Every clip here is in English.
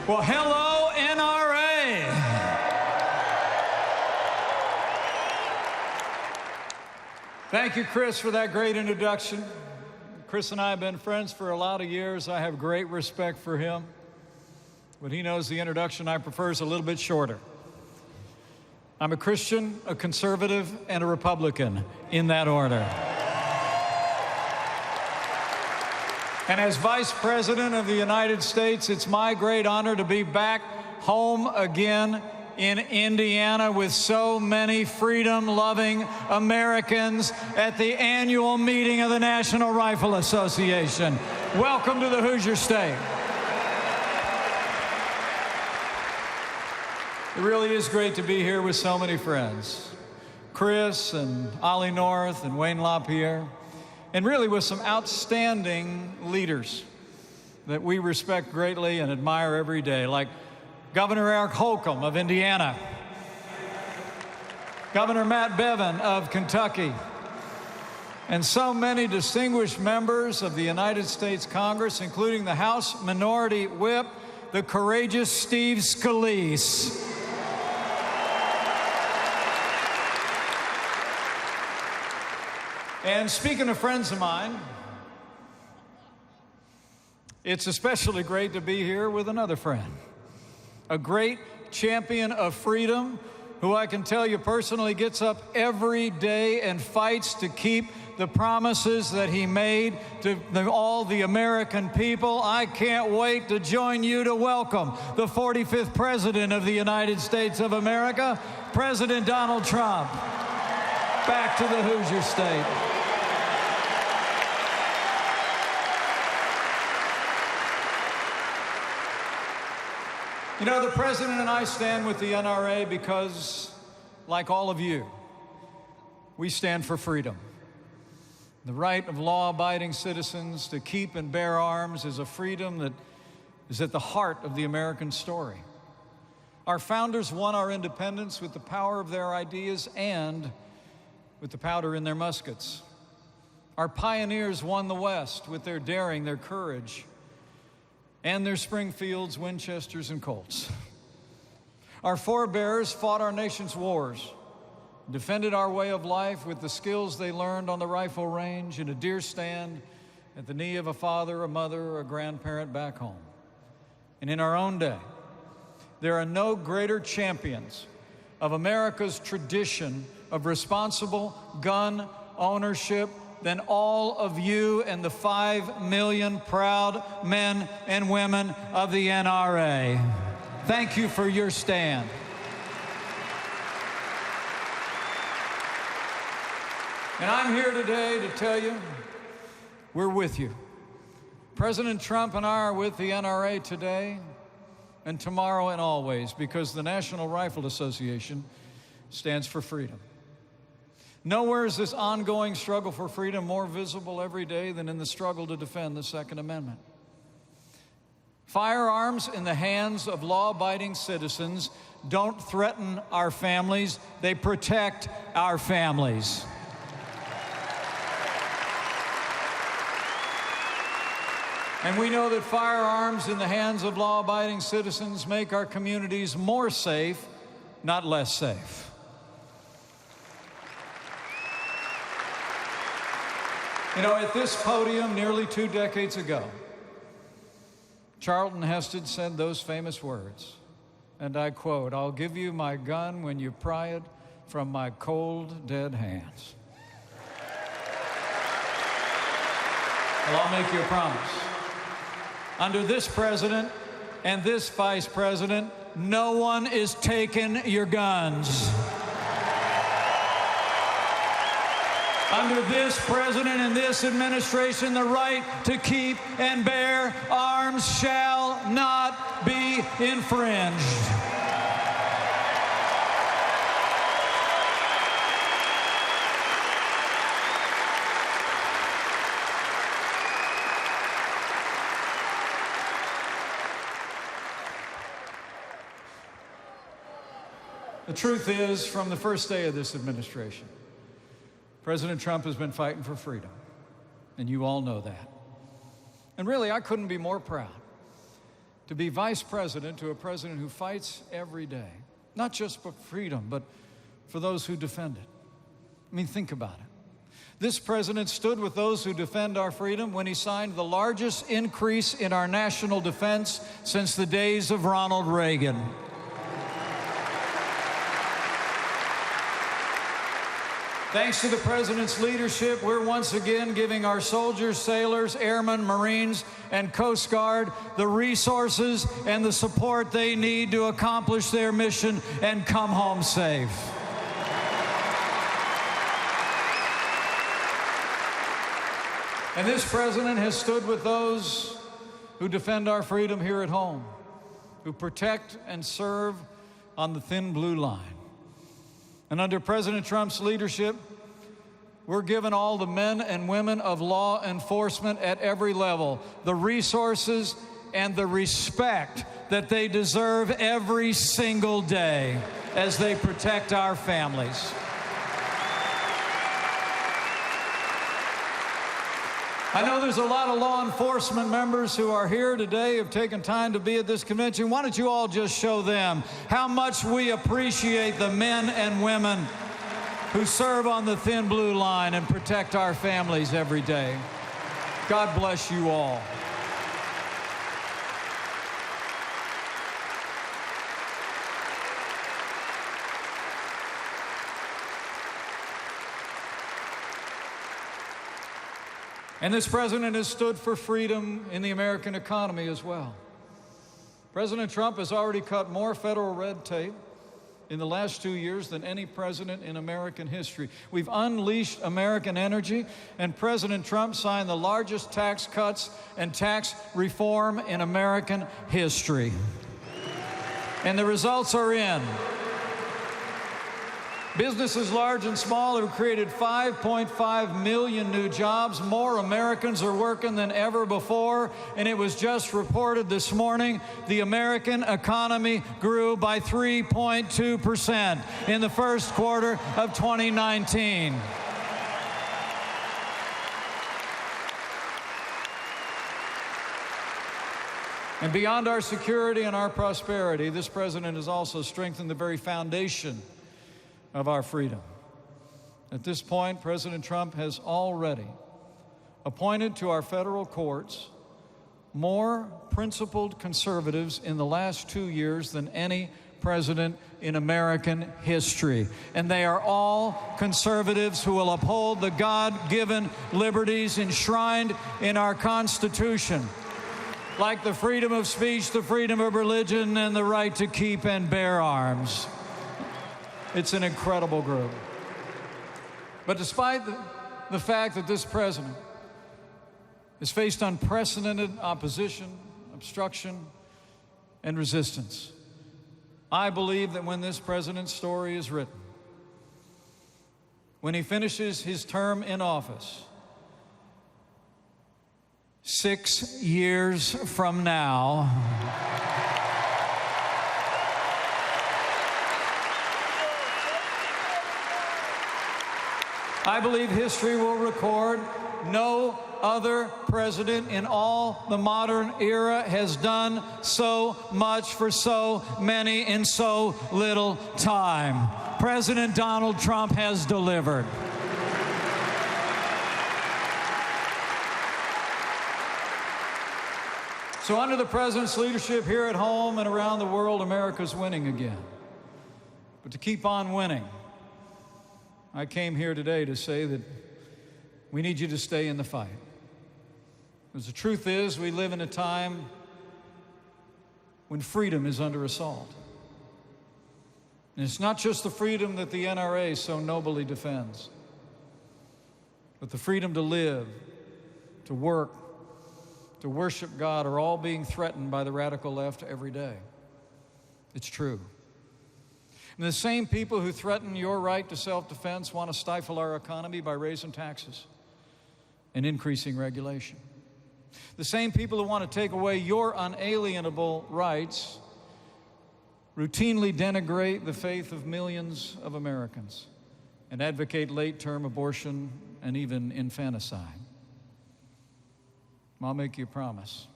Well, hello, NRA. Thank you, Chris, for that great introduction. Chris and I have been friends for a lot of years. I have great respect for him. But he knows the introduction I prefer is a little bit shorter. I'm a Christian, a conservative, and a Republican, in that order. And as Vice President of the United States, it's my great honor to be back home again in Indiana with so many freedom-loving Americans at the annual meeting of the National Rifle Association. Welcome to the Hoosier State. It really is great to be here with so many friends. Chris and Ollie North and Wayne LaPierre, and really with some outstanding leaders that we respect greatly and admire every day, like Governor Eric Holcomb of Indiana, Governor Matt Bevin of Kentucky, and so many distinguished members of the United States Congress, including the House Minority Whip, the courageous Steve Scalise. And speaking of friends of mine, it's especially great to be here with another friend, a great champion of freedom who I can tell you personally gets up every day and fights to keep the promises that he made to all the American people. I can't wait to join you to welcome the 45th President of the United States of America, President Donald Trump, back to the Hoosier State. You know, the President and I stand with the NRA because, like all of you, we stand for freedom. The right of law-abiding citizens to keep and bear arms is a freedom that is at the heart of the American story. Our founders won our independence with the power of their ideas and with the powder in their muskets. Our pioneers won the West with their daring, their courage, and their Springfields, Winchesters, and Colts. Our forebears fought our nation's wars, defended our way of life with the skills they learned on the rifle range, in a deer stand, at the knee of a father, a mother, or a grandparent back home. And in our own day, there are no greater champions of America's tradition of responsible gun ownership than all of you and the 5 million proud men and women of the NRA. Thank you for your stand. And I'm here today to tell you, we're with you. President Trump and I are with the NRA today and tomorrow and always, because the National Rifle Association stands for freedom. Nowhere is this ongoing struggle for freedom more visible every day than in the struggle to defend the Second Amendment. Firearms in the hands of law-abiding citizens don't threaten our families, they protect our families. And we know that firearms in the hands of law-abiding citizens make our communities more safe, not less safe. You know, at this podium nearly 2 decades ago, Charlton Heston said those famous words, and I quote, "I'll give you my gun when you pry it from my cold, dead hands." Well, I'll make you a promise. Under this president and this vice president, no one is taking your guns. Under this president and this administration, the right to keep and bear arms shall not be infringed. The truth is, from the first day of this administration, President Trump has been fighting for freedom, and you all know that. And really, I couldn't be more proud to be vice president to a president who fights every day, not just for freedom, but for those who defend it. I mean, think about it. This president stood with those who defend our freedom when he signed the largest increase in our national defense since the days of Ronald Reagan. Thanks to the president's leadership, we're once again giving our soldiers, sailors, airmen, Marines, and Coast Guard the resources and the support they need to accomplish their mission and come home safe. And this president has stood with those who defend our freedom here at home, who protect and serve on the thin blue line. And under President Trump's leadership, we're giving all the men and women of law enforcement at every level the resources and the respect that they deserve every single day as they protect our families. I know there's a lot of law enforcement members who are here today, have taken time to be at this convention. Why don't you all just show them how much we appreciate the men and women who serve on the thin blue line and protect our families every day. God bless you all. And this president has stood for freedom in the American economy as well. President Trump has already cut more federal red tape in the last 2 years than any president in American history. We've unleashed American energy, and President Trump signed the largest tax cuts and tax reform in American history. And the results are in. Businesses large and small have created 5.5 million new jobs. More Americans are working than ever before. And it was just reported this morning, the American economy grew by 3.2% in the first quarter of 2019. And beyond our security and our prosperity, this president has also strengthened the very foundation of our freedom. At this point, President Trump has already appointed to our federal courts more principled conservatives in the last 2 years than any president in American history. And they are all conservatives who will uphold the God-given liberties enshrined in our Constitution, like the freedom of speech, the freedom of religion, and the right to keep and bear arms. It's an incredible group. But despite the fact that this president has faced unprecedented opposition, obstruction, and resistance, I believe that when this president's story is written, when he finishes his term in office, 6 years from now, I believe history will record no other president in all the modern era has done so much for so many in so little time. President Donald Trump has delivered. So under the president's leadership here at home and around the world, America's winning again. But to keep on winning, I came here today to say that we need you to stay in the fight. Because the truth is, we live in a time when freedom is under assault. And it's not just the freedom that the NRA so nobly defends, but the freedom to live, to work, to worship God are all being threatened by the radical left every day. It's true. And the same people who threaten your right to self-defense want to stifle our economy by raising taxes and increasing regulation. The same people who want to take away your unalienable rights routinely denigrate the faith of millions of Americans and advocate late-term abortion and even infanticide. I'll make you a promise.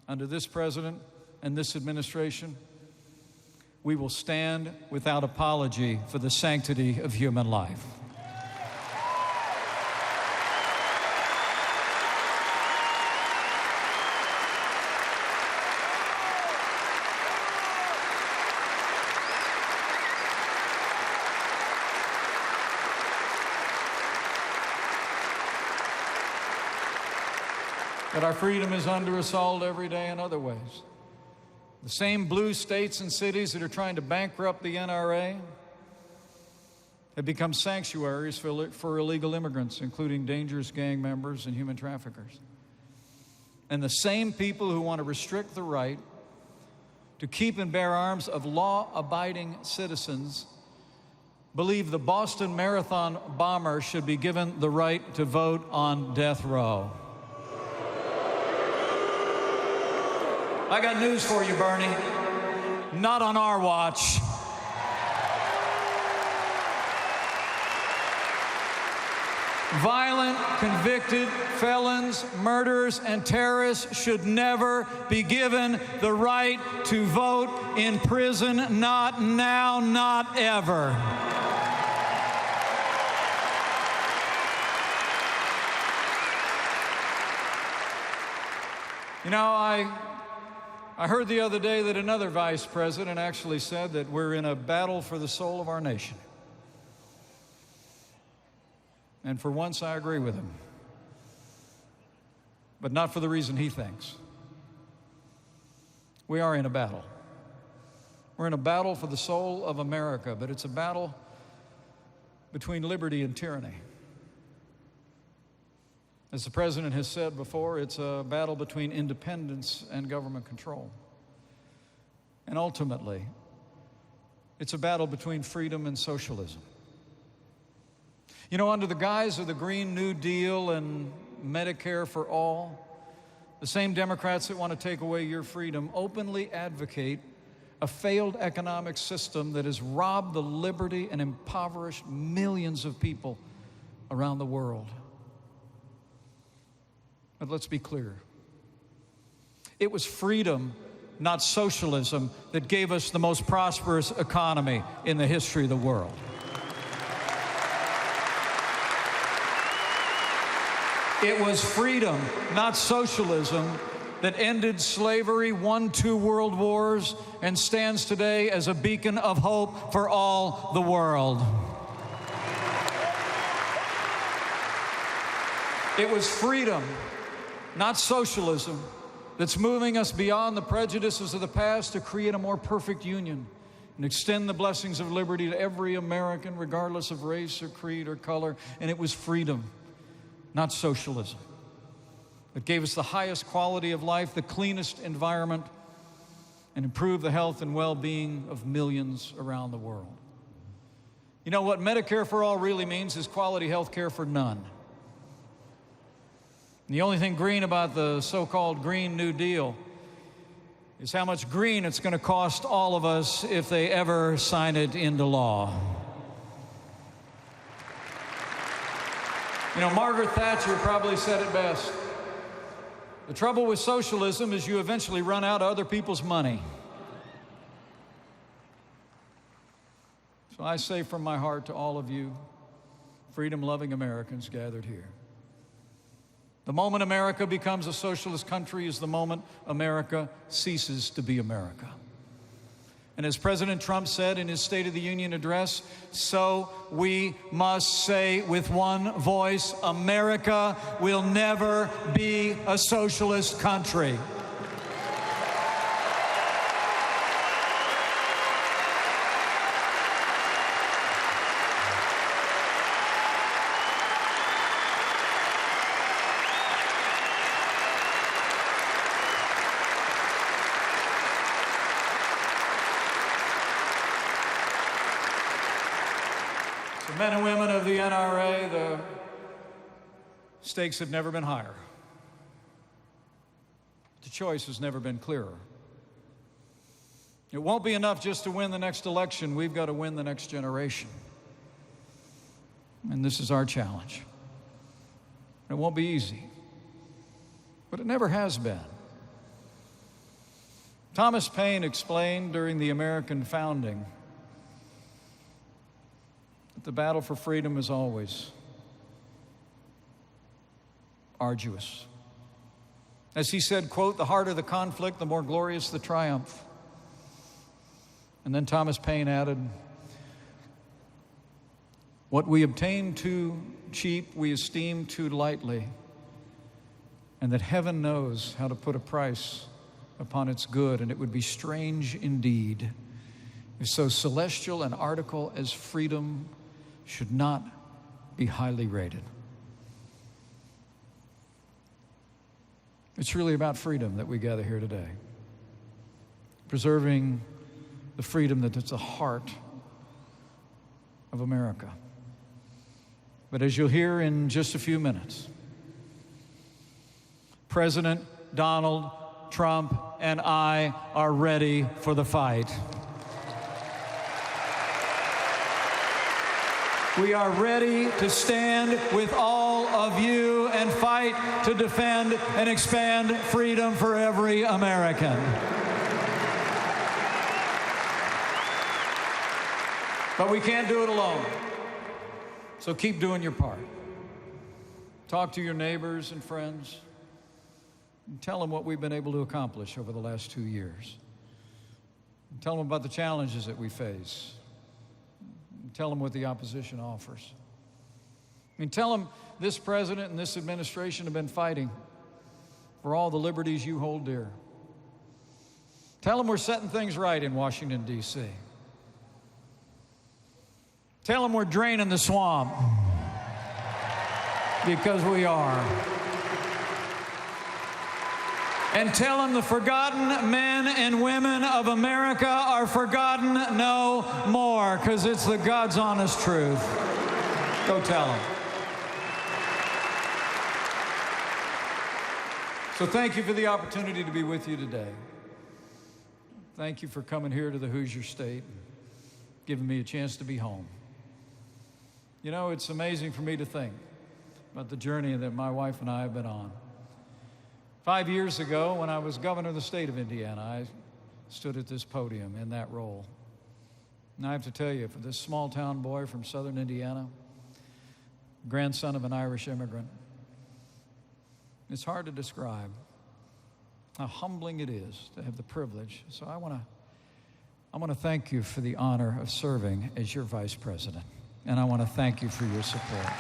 Under this president, and this administration, we will stand without apology for the sanctity of human life. But our freedom is under assault every day in other ways. The same blue states and cities that are trying to bankrupt the NRA have become sanctuaries for illegal immigrants, including dangerous gang members and human traffickers. And the same people who want to restrict the right to keep and bear arms of law-abiding citizens believe the Boston Marathon bomber should be given the right to vote on death row. I got news for you, Bernie. Not on our watch. Violent, convicted felons, murderers, and terrorists should never be given the right to vote in prison. Not now, not ever. You know, I heard the other day that another vice president actually said that we're in a battle for the soul of our nation. And for once, I agree with him. But not for the reason he thinks. We are in a battle. We're in a battle for the soul of America, but it's a battle between liberty and tyranny. As the president has said before, it's a battle between independence and government control. And ultimately, it's a battle between freedom and socialism. You know, under the guise of the Green New Deal and Medicare for all, the same Democrats that want to take away your freedom openly advocate a failed economic system that has robbed the liberty and impoverished millions of people around the world. But let's be clear. It was freedom, not socialism, that gave us the most prosperous economy in the history of the world. It was freedom, not socialism, that ended slavery, won 2 world wars, and stands today as a beacon of hope for all the world. It was freedom, not socialism, that's moving us beyond the prejudices of the past to create a more perfect union and extend the blessings of liberty to every American, regardless of race or creed or color. And it was freedom, not socialism, that gave us the highest quality of life, the cleanest environment, and improved the health and well-being of millions around the world. You know what Medicare for all really means is quality health care for none. And the only thing green about the so-called Green New Deal is how much green it's going to cost all of us if they ever sign it into law. You know, Margaret Thatcher probably said it best. The trouble with socialism is you eventually run out of other people's money. So I say from my heart to all of you, freedom-loving Americans gathered here, the moment America becomes a socialist country is the moment America ceases to be America. And as President Trump said in his State of the Union address, so we must say with one voice, America will never be a socialist country. Men and women of the NRA, the stakes have never been higher. The choice has never been clearer. It won't be enough just to win the next election. We've got to win the next generation. And this is our challenge. It won't be easy, but it never has been. Thomas Paine explained during the American founding that the battle for freedom is always arduous. As he said, quote, "The harder the conflict, the more glorious the triumph." And then Thomas Paine added, "What we obtain too cheap, we esteem too lightly, and that heaven knows how to put a price upon its good, and it would be strange indeed if so celestial an article as freedom should not be highly rated." It's really about freedom that we gather here today, preserving the freedom that is the heart of America. But as you'll hear in just a few minutes, President Donald Trump and I are ready for the fight. We are ready to stand with all of you and fight to defend and expand freedom for every American. But we can't do it alone. So keep doing your part. Talk to your neighbors and friends and tell them what we've been able to accomplish over the last 2 years. And tell them about the challenges that we face. And tell them what the opposition offers. I mean, tell them this president and this administration have been fighting for all the liberties you hold dear. Tell them we're setting things right in Washington, D.C. Tell them we're draining the swamp, because we are. And tell them the forgotten men and women of America are forgotten no more, because it's the God's honest truth. Go tell them. So thank you for the opportunity to be with you today. Thank you for coming here to the Hoosier State and giving me a chance to be home. You know, it's amazing for me to think about the journey that my wife and I have been on. 5 years ago, when I was governor of the state of Indiana, I stood at this podium in that role. And I have to tell you, for this small town boy from southern Indiana, grandson of an Irish immigrant, it's hard to describe how humbling it is to have the privilege. So I want to thank you for the honor of serving as your vice president. And I want to thank you for your support.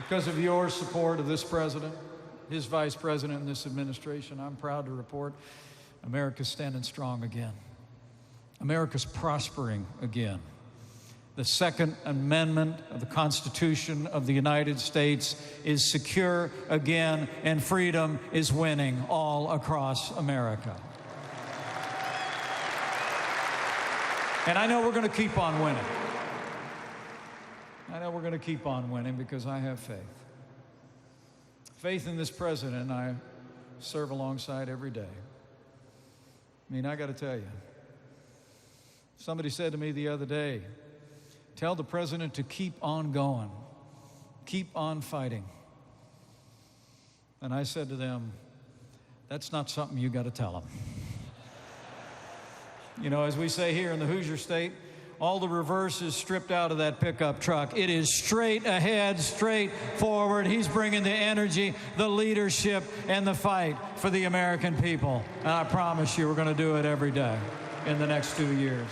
Because of your support of this president, his vice president, and this administration, I'm proud to report America's standing strong again. America's prospering again. The Second Amendment of the Constitution of the United States is secure again, and freedom is winning all across America. And I know we're going to keep on winning. I know we're going to keep on winning because I have faith. Faith in this president I serve alongside every day. I mean, I got to tell you, somebody said to me the other day, tell the president to keep on going, keep on fighting. And I said to them, that's not something you got to tell him. You know, as we say here in the Hoosier State, all the reverse is stripped out of that pickup truck. It is straight ahead, straight forward. He's bringing the energy, the leadership, and the fight for the American people. And I promise you, we're going to do it every day in the next 2 years.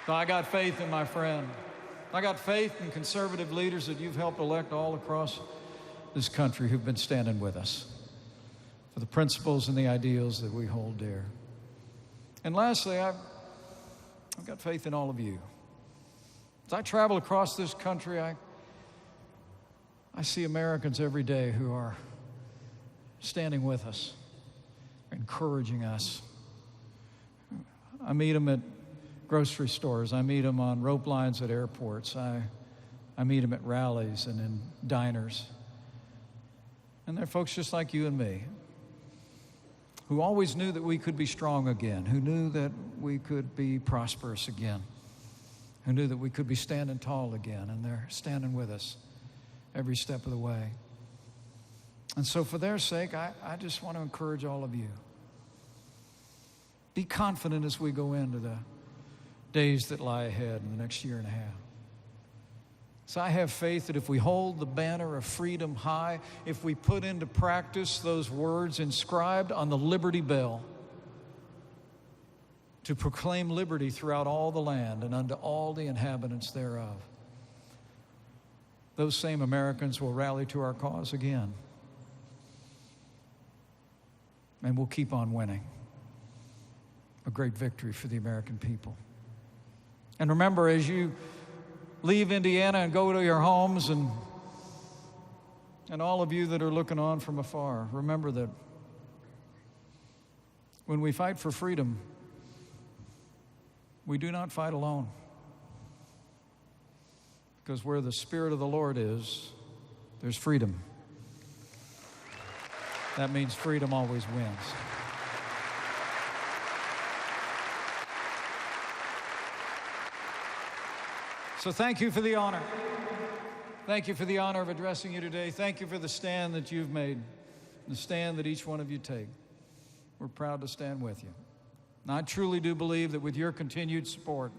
So I got faith in my friend. I got faith in conservative leaders that you've helped elect all across this country who've been standing with us for the principles and the ideals that we hold dear. And lastly, I've got faith in all of you. As I travel across this country, I see Americans every day who are standing with us, encouraging us. I meet them at grocery stores. I meet them on rope lines at airports. I meet them at rallies and in diners. And they're folks just like you and me, who always knew that we could be strong again, who knew that we could be prosperous again, who knew that we could be standing tall again, and they're standing with us every step of the way. And so for their sake, I just want to encourage all of you. Be confident as we go into the days that lie ahead in the next year and a half. So I have faith that if we hold the banner of freedom high, if we put into practice those words inscribed on the Liberty Bell to proclaim liberty throughout all the land and unto all the inhabitants thereof, those same Americans will rally to our cause again. And we'll keep on winning. A great victory for the American people. And remember, as you leave Indiana and go to your homes, and all of you that are looking on from afar, remember that when we fight for freedom, we do not fight alone. Because where the Spirit of the Lord is, there's freedom. That means freedom always wins. So thank you for the honor. Thank you for the honor of addressing you today. Thank you for the stand that you've made, the stand that each one of you take. We're proud to stand with you. And I truly do believe that with your continued support,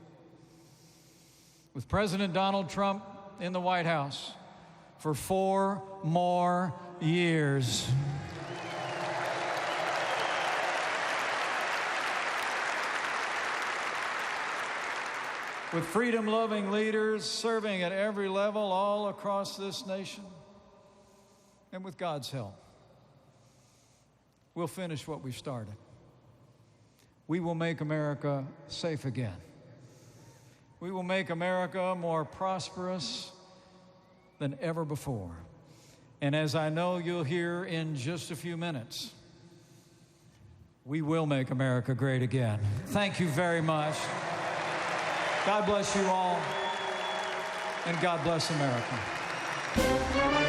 with President Donald Trump in the White House for 4 more years, with freedom-loving leaders serving at every level all across this nation, and with God's help, we'll finish what we've started. We will make America safe again. We will make America more prosperous than ever before. And as I know you'll hear in just a few minutes, we will make America great again. Thank you very much. God bless you all, and God bless America.